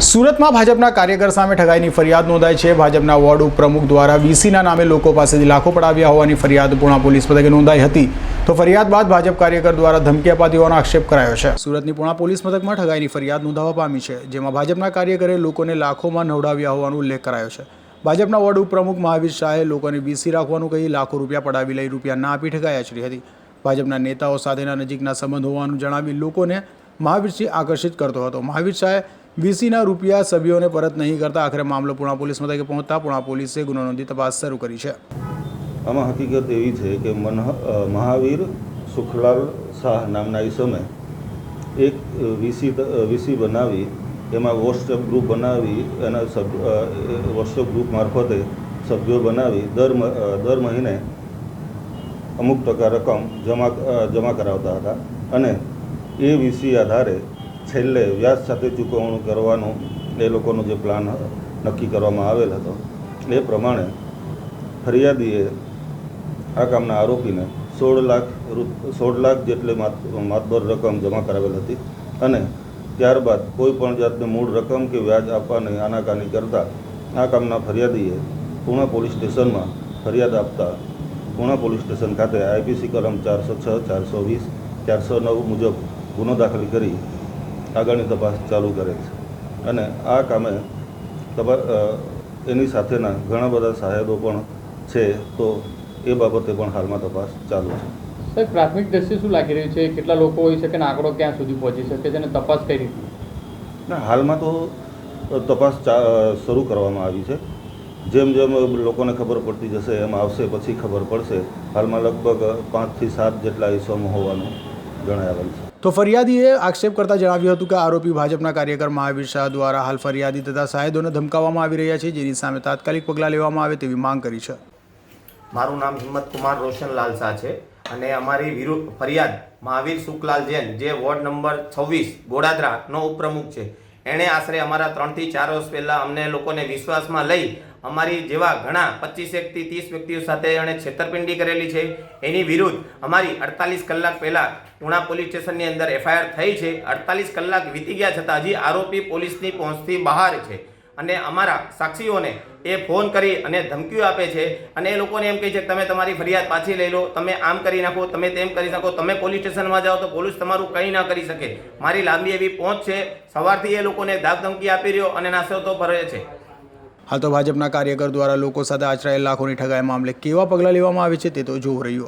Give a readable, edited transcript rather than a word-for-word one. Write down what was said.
સુરતમાં ભાજપના કાર્યકર સામે ઠગાઈની ફરિયાદ નોંધાઈ છે। ભાજપના વોર્ડ ઉપપ્રમુખ દ્વારા વીસીના નામે લોકો પાસેથી લાખો પડાવ્યા હોવાની ફરિયાદ પૂણા પોલીસ મથકે નોંધાઈ હતી। તો ફરિયાદ બાદ ભાજપ કાર્યકર દ્વારા ધમકી અપાતી હોવાનો આક્ષેપ કરાયો છે। સુરતની પૂણા પોલીસ મથકમાં ઠગાઈની ફરિયાદ નોંધાવા પામી છે, જેમાં ભાજપના કાર્યકરે લોકોને લાખોમાં નવડાવ્યા હોવાનો ઉલ્લેખ કરાયો છે। ભાજપના વોર્ડ ઉપપ્રમુખ મહાવીર શાહે લોકોને વીસી રાખવાનું કહી લાખો રૂપિયા પડાવી લઈ રૂપિયા ના આપી ઠગાઈ આચરી હતી। ભાજપના નેતાઓ સાથેના નજીકના સંબંધ હોવાનું જણાવી લોકોને મહાવીરસિંહ આકર્ષિત કરતો હતો। મહાવીર શાહે વીસીના રૂપિયા સભ્યોને પરત નહીં કરતા આખરે મામલો પૂણા પોલીસ મથકે પહોંચતા પૂણા પોલીસે ગુનો નોંધી તપાસ શરૂ કરી છે। આમાં હકીકત એવી છે કે મહાવીર સુખલાલ શાહ નામના ઈસમે એક વીસી બનાવી એમાં વોટ્સએપ ગ્રુપ બનાવી એના વોટ્સએપ ગ્રુપ મારફતે સભ્યો બનાવી દર મહિને અમુક ટકા રકમ જમા કરાવતા હતા અને એ વીસી આધારે છેલ્લે વ્યાજ સાથે ચૂકવણું કરવાનું એ લોકોનો જે પ્લાન નક્કી કરવામાં આવેલ હતો એ પ્રમાણે ફરિયાદીએ આ કામના આરોપીને 16 લાખ જેટલી માતબર રકમ જમા કરાવેલ હતી અને ત્યારબાદ કોઈ પણ જાતની મૂળ રકમ કે વ્યાજ આપવાની આનાકાની કરતાં આ કામના ફરિયાદીએ પૂણા પોલીસ સ્ટેશનમાં ફરિયાદ આપતા પૂણા પોલીસ સ્ટેશન ખાતે આઈપીસી કલમ 406, 420, 409 મુજબ ગુનો દાખલ કરી આગળની તપાસ ચાલુ કરે છે અને આ કામે એની સાથેના ઘણા બધા સાહેબો પણ છે, તો એ બાબતે પણ હાલમાં તપાસ ચાલુ છે। સાહેબ, પ્રાથમિક દ્રષ્ટિએ શું લાગી રહ્યું છે? કેટલા લોકો હોઈ શકે અને આંકડો ક્યાં સુધી પહોંચી શકે છે અને તપાસ કઈ રીતે? ના, હાલમાં તો તપાસ શરૂ કરવામાં આવી છે। જેમ જેમ લોકોને ખબર પડતી જશે એમ આવશે પછી ખબર પડશે। હાલમાં લગભગ 5 થી 7 જેટલા ઇસમો હોવાનું જણાવેલ છે। તો ફરિયાદીએ આક્ષેપ કરતા જણાવ્યું હતું કે આરોપી ભાજપના કાર્યકર મહાવીર શાહ દ્વારા હાલ ફરિયાદી તથા સાહેદોને ધમકાવવામાં આવી રહ્યા છે, જેની સામે તાત્કાલિક પગલાં લેવામાં આવે તેવી માંગ કરી છે। મારું નામ હિંમત કુમાર રોશનલાલ શાહ છે અને અમારી ફરિયાદ મહાવીર સુખલાલ જૈન, જે વોર્ડ નંબર 26 ગોડાદરાનો ઉપપ્રમુખ છે, એણે આશરે અમારા 3 થી 4 વર્ષ પહેલાં અમને લોકોને વિશ્વાસમાં લઈ અમારી જેવા ઘણા 25 થી 30 વ્યક્તિઓ સાથે એણે છેતરપિંડી કરેલી છે। એની વિરુદ્ધ અમારી 48 કલાક પહેલાં પૂણા પોલીસ સ્ટેશનની અંદર એફઆઈઆર થઈ છે। 48 કલાક વીતી ગયા છતાં હજી આરોપી પોલીસની પહોંચથી બહાર છે અને અમારા સાક્ષીઓને એ ફોન કરી અને ધમકીઓ આપે છે અને એ લોકોને એમ કહે છે કે તમે તમારી ફરિયાદ પાછી લઈ લો, તમે આમ કરી નાખો, તમે તેમ કરી નાખો, તમે પોલીસ સ્ટેશનમાં જાઓ તો પોલીસ તમારું કંઈ ના કરી શકે। મારી લાંબી એવી પહોંચ છે। સવારથી એ લોકોને ધાક ધમકી આપી રહ્યો અને નાસ્તો ભરે છે। હાલ તો ભાજપના કાર્યકર દ્વારા લોકો સાથે આચરાયેલ લાખોની ઠગાઈ મામલે કેવા પગલાં લેવામાં આવે છે તે તો જોવું રહ્યું।